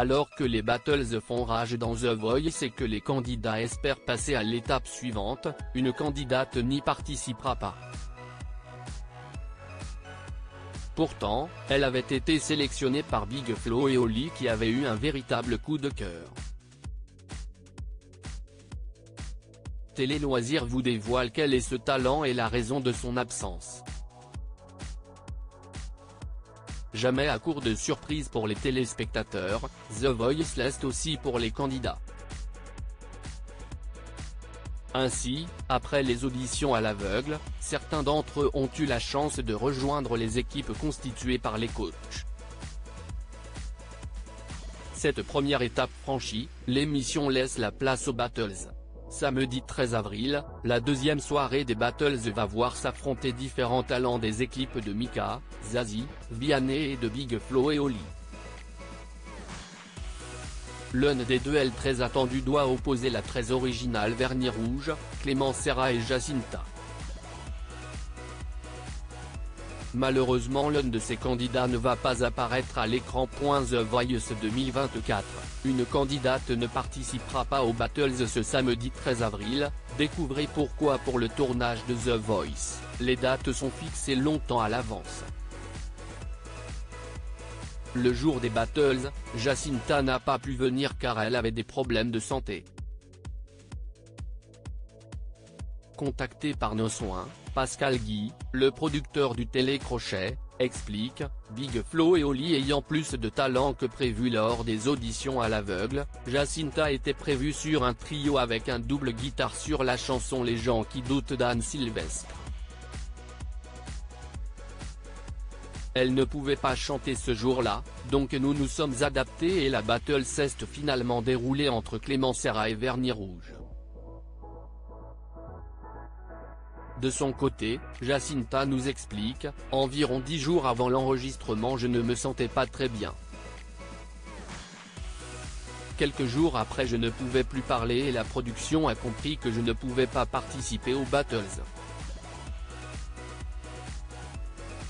Alors que les battles font rage dans The Voice et que les candidats espèrent passer à l'étape suivante, une candidate n'y participera pas. Pourtant, elle avait été sélectionnée par Big Flo et Oli qui avaient eu un véritable coup de cœur. Télé Loisirs vous dévoile quel est ce talent et la raison de son absence. Jamais à court de surprise pour les téléspectateurs, The Voice l'est aussi pour les candidats. Ainsi, après les auditions à l'aveugle, certains d'entre eux ont eu la chance de rejoindre les équipes constituées par les coachs. Cette première étape franchie, l'émission laisse la place aux battles. Samedi 13 avril, la deuxième soirée des battles va voir s'affronter différents talents des équipes de Mika, Zazie, Vianney et de Big Flo et Oli. L'un des duels très attendus doit opposer la très originale Vernis Rouge, Clément Serra et Jacinta. Malheureusement l'un de ces candidats ne va pas apparaître à l'écran. The Voice 2024, une candidate ne participera pas aux battles ce samedi 13 avril, découvrez pourquoi. Pour le tournage de The Voice, les dates sont fixées longtemps à l'avance. Le jour des battles, Jacinta n'a pas pu venir car elle avait des problèmes de santé. Contacté par Nos Soins, Pascal Guy, le producteur du télécrochet, explique, Big Flo et Oli ayant plus de talent que prévu lors des auditions à l'aveugle, Jacinta était prévue sur un trio avec un double guitare sur la chanson Les gens qui doutent d'Anne Sylvestre. Elle ne pouvait pas chanter ce jour-là, donc nous nous sommes adaptés et la battle s'est finalement déroulée entre Clément Serra et Vernis Rouge. De son côté, Jacinta nous explique, environ 10 jours avant l'enregistrement je ne me sentais pas très bien. Quelques jours après je ne pouvais plus parler et la production a compris que je ne pouvais pas participer aux battles.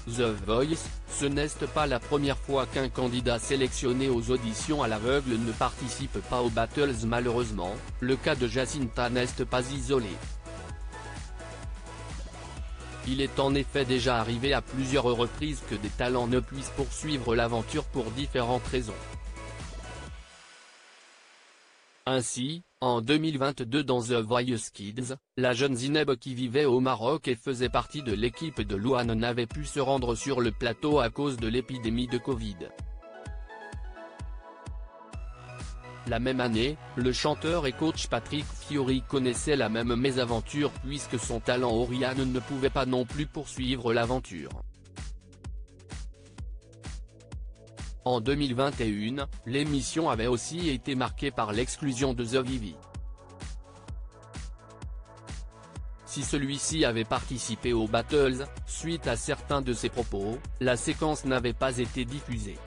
The Voice, ce n'est pas la première fois qu'un candidat sélectionné aux auditions à l'aveugle ne participe pas aux battles. Malheureusement, le cas de Jacinta n'est pas isolé. Il est en effet déjà arrivé à plusieurs reprises que des talents ne puissent poursuivre l'aventure pour différentes raisons. Ainsi, en 2022 dans The Voice Kids, la jeune Zineb qui vivait au Maroc et faisait partie de l'équipe de Louane n'avait pu se rendre sur le plateau à cause de l'épidémie de Covid. La même année, le chanteur et coach Patrick Fiori connaissait la même mésaventure puisque son talent Oriane ne pouvait pas non plus poursuivre l'aventure. En 2021, l'émission avait aussi été marquée par l'exclusion de The Vivi. Si celui-ci avait participé aux battles, suite à certains de ses propos, la séquence n'avait pas été diffusée.